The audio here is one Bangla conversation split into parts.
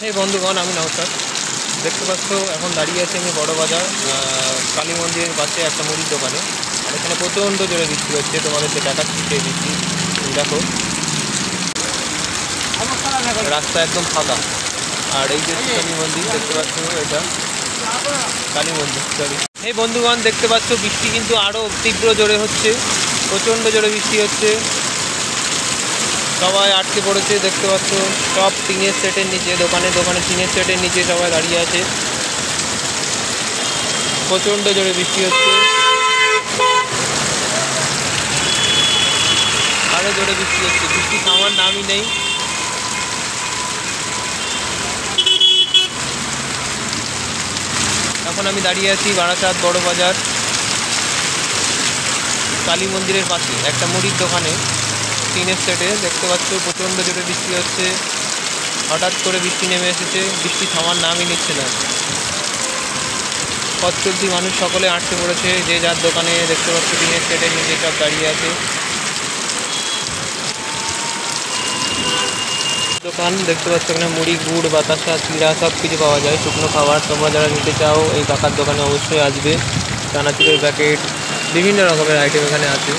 এই বন্ধুগণ, আমি নমস্কার। দেখতে পাচ্ছ এখন দাঁড়িয়ে আছি আমি বড় বাজার কালী মন্দিরের পাশে একটা মুড়ির দোকানে। আর এখানে প্রচণ্ড জোরে বৃষ্টি হচ্ছে, তোমাদেরকে দেখাচ্ছি সেই বৃষ্টি। দেখো রাস্তা একদম ফাঁকা। আর এই যে কালী মন্দির দেখতে পাচ্ছ, এটা কালী মন্দির সরি। এই বন্ধুগণ দেখতে পাচ্ছ বৃষ্টি কিন্তু আরও তীব্র জোরে হচ্ছে, প্রচণ্ড জোরে বৃষ্টি হচ্ছে। সবাই আটকে পড়েছে দেখতে পাচ্ছ, সব টিনের সেটের নিচে, দোকানে দোকানে টিনের সেটের নিচে সবাই দাঁড়িয়ে আছে। প্রচণ্ড জোরে বৃষ্টি হচ্ছে, আরও জোরে বৃষ্টি হচ্ছে, বৃষ্টি থামার নামই নেই। এখন আমি দাঁড়িয়ে আছি বারাসাত বড় বাজার কালী মন্দিরের পাশে একটা মুড়ির দোকানে টিনের সেটে। দেখতে পাচ্ছ প্রচণ্ড জোরে বৃষ্টি হচ্ছে, হঠাৎ করে বৃষ্টি নেমে এসেছে, বৃষ্টি থামার নামই নিচ্ছে না। পথ চলতি মানুষ সকলে আটকে পড়েছে, যে যার দোকানে। দেখতে পাচ্ছ টিনের সেটের নিচে সব দাঁড়িয়ে আছে। দোকান দেখতে পাচ্ছ এখানে মুড়ি, গুড়, বাতাসা, চিড়া সব কিছু পাওয়া যায়, শুকনো খাবার। তোমরা যারা নিতে চাও এই কাকার দোকানে অবশ্যই আসবে। চানাচুরের প্যাকেট, বিভিন্ন রকমের আইটেম এখানে আছে।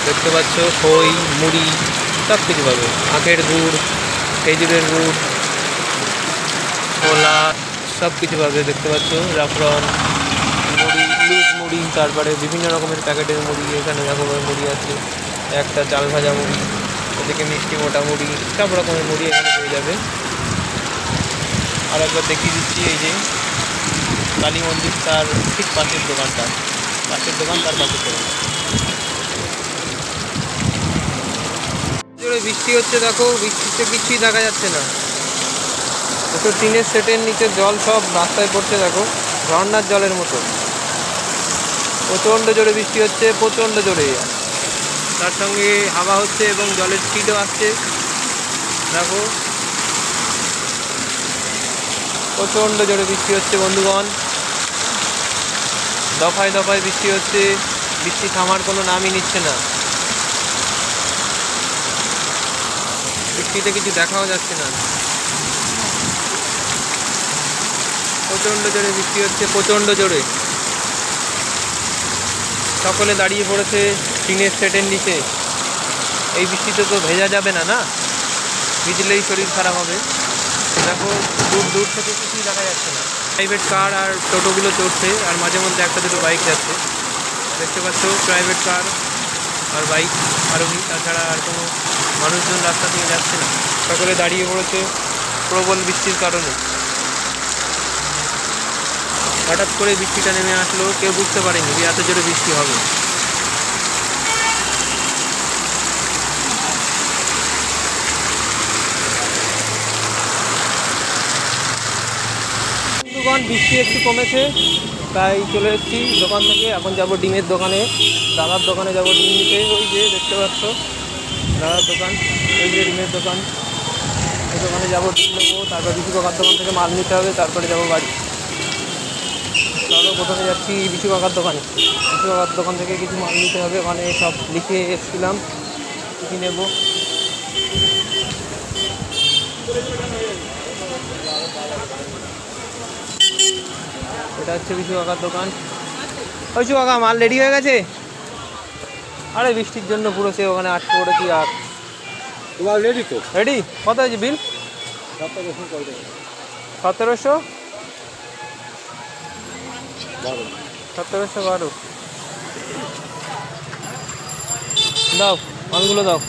দেখতে পাচ্ছ খই, মুড়ি সব কিছু পাবে। আখের গুড়, খেজুরের গুড়, ছোলা সব কিছু পাবে। দেখতে পাচ্ছ জাফরান মুড়ি, লুজ মুড়ি, তারপরে বিভিন্ন রকমের প্যাকেটের মুড়ি। এখানে রকমের মুড়ি আছে, একটা চাল ভাজা মুড়ি, ওদিকে মিষ্টি মোটা মুড়ি, সব রকমের মুড়ি এখানে পেয়ে যাবে। আর একবার দেখিয়ে দিচ্ছি, এই যে কালী মন্দির তার ঠিক পাশের দোকানটা, পাশের দোকান তার পাশের দোকান। জোরে বৃষ্টি হচ্ছে, দেখো বৃষ্টিতে কিছুই দেখা যাচ্ছে না। দেখো টিনের সেটের নিচে জল সব রাস্তায় পড়ছে, দেখো ঝর্ণার জলের মতো। প্রচণ্ড জোরে বৃষ্টি হচ্ছে, প্রচণ্ড জোরে, তার সঙ্গে হাওয়া হচ্ছে এবং জলের স্পিডও আসছে। দেখো প্রচণ্ড জোরে বৃষ্টি হচ্ছে বন্ধুগণ, দফায় দফায় বৃষ্টি হচ্ছে, বৃষ্টি থামার কোনো নামই নিচ্ছে না। বৃষ্টিতে কিছু দেখাও যাচ্ছে না, প্রচণ্ড জোরে বৃষ্টি হচ্ছে, প্রচণ্ড জোরে। সকলে দাঁড়িয়ে পড়েছে টিনের সেটের নিচে। এই বৃষ্টিতে তো ভেজা যাবে না, না ভিজলেই শরীর খারাপ হবে। দেখো দূর দূর থেকে কিছুই দেখা যাচ্ছে না। প্রাইভেট কার আর টোটোগুলো চড়ছে, আর মাঝে মধ্যে একটা দুটো বাইক যাচ্ছে। দেখতে পাচ্ছ প্রাইভেট কার আর বাইক আরোহী, তাছাড়া আর কোনো মানুষজন রাস্তা দিয়ে যাচ্ছে না। সকলে দাঁড়িয়ে পড়েছে প্রবল বৃষ্টির কারণে। হঠাৎ করে বৃষ্টিটা নেমে আসলো, কেউ বুঝতে পারেনি যে এত জোরে বৃষ্টি হবে। দোকান বৃষ্টি একটু কমেছে, তাই চলে এসেছি দোকান থেকে। এখন যাব ডিমের দোকানে, দাদার দোকানে যাব ডিম নিতে। ওই যে দেখতে পাচ্ছ দাদার দোকান, ওই যে ডিমের দোকান। ওই দোকানে যাবো, ডিম নেবো, তারপর বিশু কাকার দোকান থেকে মাল নিতে হবে, তারপরে যাবো বাড়ি। চলো প্রথমে যাচ্ছি বিশু কাকার দোকানে। বিশু কাকার দোকান থেকে কিছু মাল নিতে হবে, ওখানে সব লিখে এসেছিলাম কী কী নেবো। এটা হচ্ছে বিশু কাকার দোকান। ওই বিশু কাকা, মাল রেডি হয়ে গেছে? আরে বৃষ্টির জন্য পুরো সে ওখানে আটকে পড়েছি। আর তোমার রেডি তো? রেডি? কত আছে বিল? 1700 1712 দাও, মালগুলো দাও।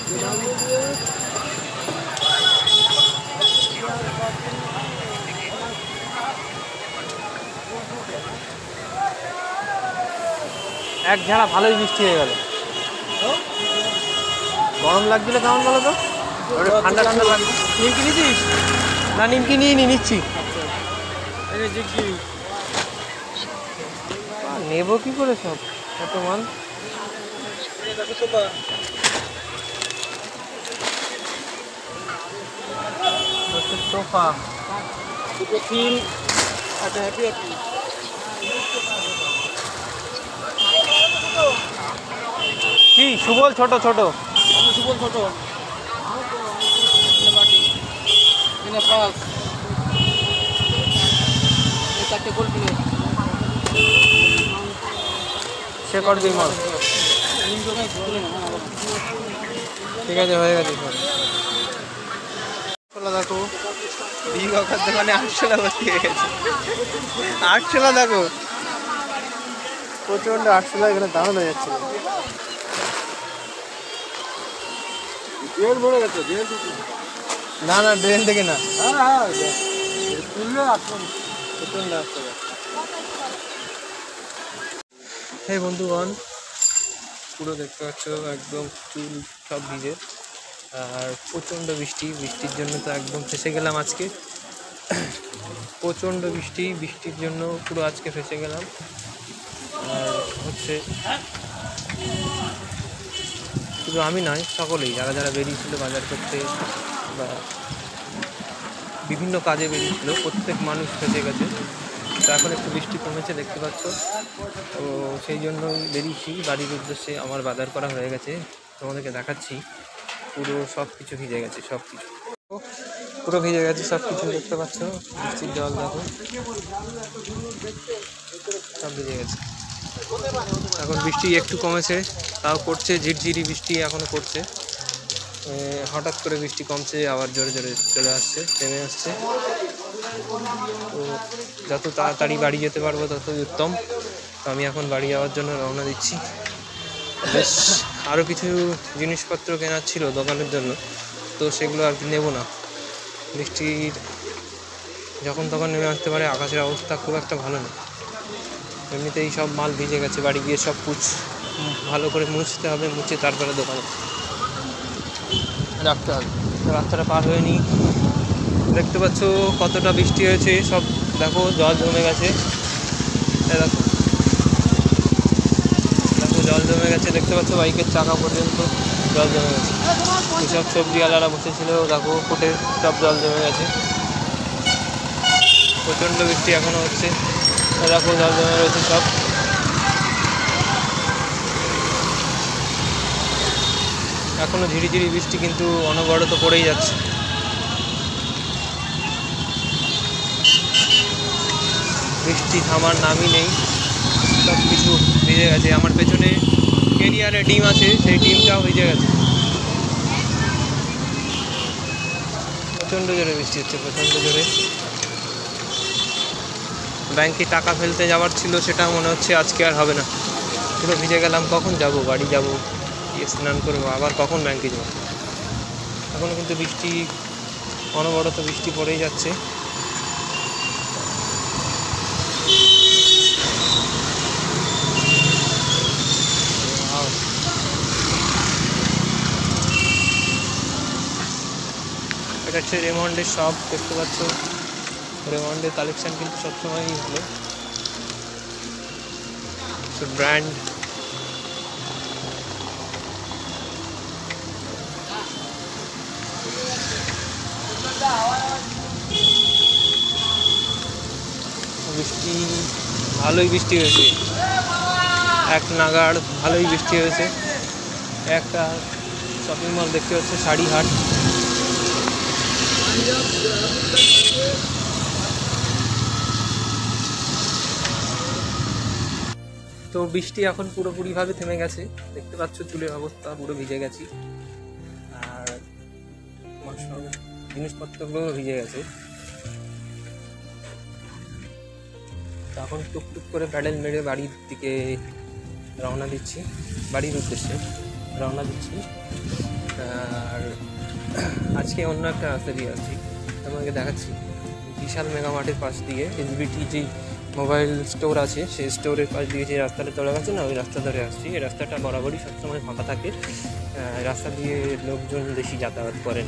এক ঝাড়া ভালোই বৃষ্টি হয়ে গেল। গরম লাগছিল কেমন বলো তো? ঠান্ডা ঠান্ডা লাগছে। নিমকি নিচ্ছিস? না নিমকি নিয়ে নিচ্ছি। নেবো কি করে সব এত মাল? সোফা কি সুবল ছোট ছোট, সুবল ছোট বস এই চারটে গোল প্লেট সে করবি মাল। ঠিক আছে, হয়ে গেছে। দেখো বিগ অকার দোকানে 800 ভর্তি হয়ে গেছে। 800 দেখো, প্রচন্ড 800 এখানে দাম হয়ে যাচ্ছে। ড্রেন ভরে গেছে, না না, ড্রেন থেকে না। হ্যাঁ তুললে আসবে। প্রচন্ড 800। হ্যাঁ বন্ধুগণ, পুরো দেখতে পাচ্ছ একদম চুল সব ভিজে, আর প্রচণ্ড বৃষ্টি। বৃষ্টির জন্য তো একদম ফেসে গেলাম আজকে। প্রচণ্ড বৃষ্টির জন্য পুরো আজকে ফেসে গেলাম। আর হচ্ছে শুধু আমি নয়, সকলেই যারা যারা বেরিয়েছিল বাজার করতে বা বিভিন্ন কাজে বেরিয়েছিল, প্রত্যেক মানুষ ফেসে গেছে। তো এখন একটু বৃষ্টি কমেছে দেখতে পাচ্ছ, তো সেই জন্যই বেরিয়েছি বাড়ির উদ্দেশ্যে। আমার বাজার করা হয়ে গেছে, তোমাদেরকে দেখাচ্ছি। পুরো সব কিছু ভিজে গেছে, সব কিছু পুরো ভিজে গেছে, সব কিছু দেখতে পাচ্ছ। বৃষ্টির জল দেখো, সব ভিজে গেছে। এখন বৃষ্টি একটু কমেছে, তাও করছে ঝিরঝিরি বৃষ্টি এখনও করছে। হঠাৎ করে বৃষ্টি কমছে, আবার জোরে জোরে চলে আসছে, থেমে আসছে। তো যত তাড়াতাড়ি বাড়ি যেতে পারবো ততই উত্তম। তো আমি এখন বাড়ি যাওয়ার জন্য রওনা দিচ্ছি। বেশ আরও কিছু জিনিসপত্র কেনার ছিল দোকানের জন্য, তো সেগুলো আর কি নেবো না। বৃষ্টির যখন তখন নেমে আসতে পারে, আকাশের অবস্থা খুব একটা ভালো না। এমনিতেই সব মাল ভিজে গেছে, বাড়ি গিয়ে সব ভালো করে মুছতে হবে, মুছে তারপরে দোকানে রাখতে হবে। রাস্তাটা পার হয়ে নিই। দেখতে পাচ্ছ কতটা বৃষ্টি হয়েছে, সব দেখো জল জমে গেছে। দেখো দেখো জল জমে গেছে, দেখতে পাচ্ছ বাইকের চাকা পর্যন্ত জল জমে গেছে। যেসব সবজিওয়ালারা বসেছিল দেখো ফুটে সব জল জমে গেছে। প্রচণ্ড বৃষ্টি এখনও হচ্ছে, দেখো জল জমে রয়েছে সব। এখনও ঝিরিঝিরি বৃষ্টি কিন্তু অনবরত পড়েই যাচ্ছে। বৃষ্টি থামার নামই নেই, সব কিছু ভিজে গেছে। আমার পেছনে কেরিয়ারে ডিম আছে, সেই ডিমটাও ভিজে গেছে। প্রচণ্ড জোরে বৃষ্টি হচ্ছে, প্রচণ্ড জোরে। ব্যাংকে টাকা ফেলতে যাওয়ার ছিল, সেটা মনে হচ্ছে আজকে আর হবে না। পুরো ভিজে গেলাম, কখন যাব বাড়ি, যাব স্নান করবো, আবার কখন ব্যাংকে যাবো। এখনও কিন্তু বৃষ্টি অনবরত বৃষ্টি পড়েই যাচ্ছে। এটা হচ্ছে রেমন্ডের শপ, দেখতে পাচ্ছ। রেমন্ডের কালেকশান কিন্তু সবসময়ই ভালো, ব্র্যান্ড। বৃষ্টি ভালোই বৃষ্টি হয়েছে, এক নাগাড় ভালোই বৃষ্টি হয়েছে। একটা শপিং মল দেখতে হচ্ছে, শাড়ি হাট। তো বৃষ্টি এখন পুরোপুরিভাবে থেমে গেছে, দেখতে পাচ্ছ চুলের অবস্থা পুরো ভিজে গেছি, আর আমার সব জিনিসপত্রগুলো ভিজে গেছে। এখন টুকটুক করে প্যাডেল মেরে বাড়ির দিকে রওনা দিচ্ছি, বাড়ির উদ্দেশ্যে রওনা দিচ্ছি। আর আজকে অন্য একটা রাস্তা দিয়ে আসছি, তোমাকে দেখাচ্ছি। বিশাল মেগা মার্টের পাশ দিয়ে এসবিটি যে মোবাইল স্টোর আছে, সেই স্টোরের পাশ দিয়ে যে রাস্তাটা চলে গেছে না, ওই রাস্তা ধরে আসছি। এই রাস্তাটা বরাবরই সবসময় ফাঁকা থাকে, রাস্তা দিয়ে লোকজন বেশি যাতায়াত করেন।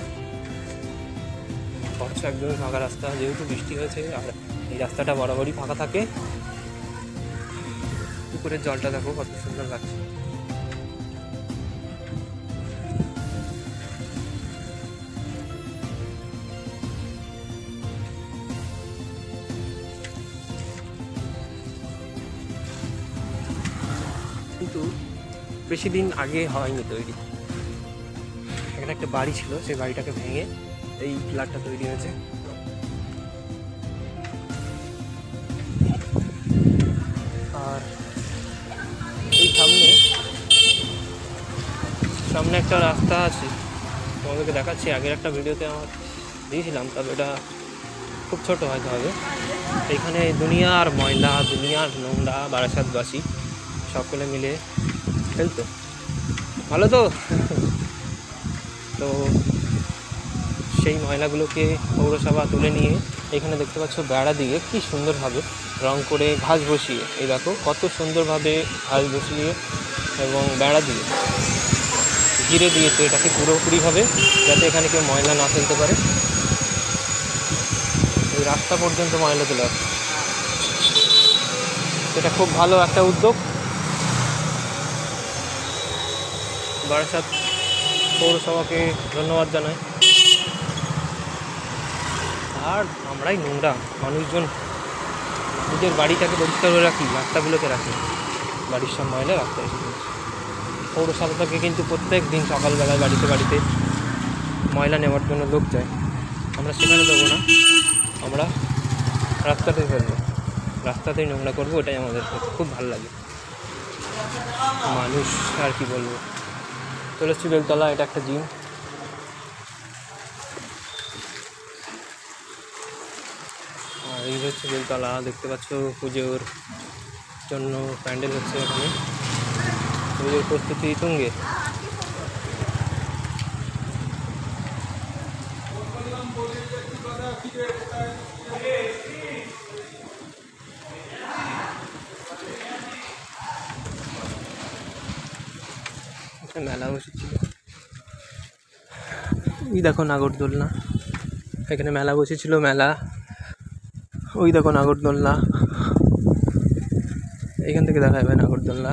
বর্ষা একদমই ফাঁকা রাস্তা, যেহেতু বৃষ্টি হয়েছে, আর এই রাস্তাটা বরাবরই ফাঁকা থাকে। পুকুরের জলটা দেখো কত সুন্দর লাগছে। কিন্তু বেশি দিন আগে হয়নি তৈরি, এখানে একটা বাড়ি ছিল, সেই বাড়িটাকে ভেঙে এই ফ্ল্যাটটা তৈরি হয়েছে। আর এই সামনে একটা রাস্তা আছে, তোমাদেরকে দেখাচ্ছি। আগের একটা ভিডিওতে আমার দিয়েছিলাম, তবে এটা খুব ছোট হয়তো হবে। এইখানে দুনিয়ার ময়লা, দুনিয়ার নোংরা বারাসাতবাসী সকলে মিলে ফেলতো, ভালো তো। তো সেই ময়লাগুলোকে পৌরসভা তুলে নিয়ে এখানে দেখতে পাচ্ছ বেড়া দিয়ে কি সুন্দরভাবে রং করে ঘাস বসিয়ে, এই দেখো কত সুন্দরভাবে ঘাস বসিয়ে এবং বেড়া দিয়ে ঘিরে দিয়েছে এটাকে পুরোপুরিভাবে, যাতে এখানে কেউ ময়লা না ফেলতে পারে। এই রাস্তা পর্যন্ত ময়লা তুলে আসে, এটা খুব ভালো একটা উদ্যোগ। বারাসাত পৌরসভাকে ধন্যবাদ জানাই। আর আমরাই নোংরা মানুষজন নিজের বাড়িটাকে পরিষ্কার করে রাখি, রাস্তাগুলোকে রাখি, বাড়ির সব ময়লা রাস্তায় এসে পড়ছে। পৌরসভাটাকে কিন্তু প্রত্যেক দিন সকালবেলায় বাড়িতে ময়লা নেওয়ার জন্য লোক যায়, আমরা সেখানে দেবো না, আমরা রাস্তাতেই ফেলবো, রাস্তাতেই নোংরা করবো, ওটাই আমাদের খুব ভালো লাগে। মানুষ আর কি বলবো। চলে এসছি বেলতলা, এটা একটা জিম। আর এই হচ্ছে বেলতলা, দেখতে পাচ্ছ পুজোর জন্য প্যান্ডেল হচ্ছে এখানে, পুজোর প্রস্তুতি তুঙ্গে। মেলা বসেছিল, ওই দেখো নাগরদোলনা, এখানে মেলা বসেছিল, মেলা ওই দেখো নাগরদোলনা, এখান থেকে দেখা যাবে নাগরদোলনা।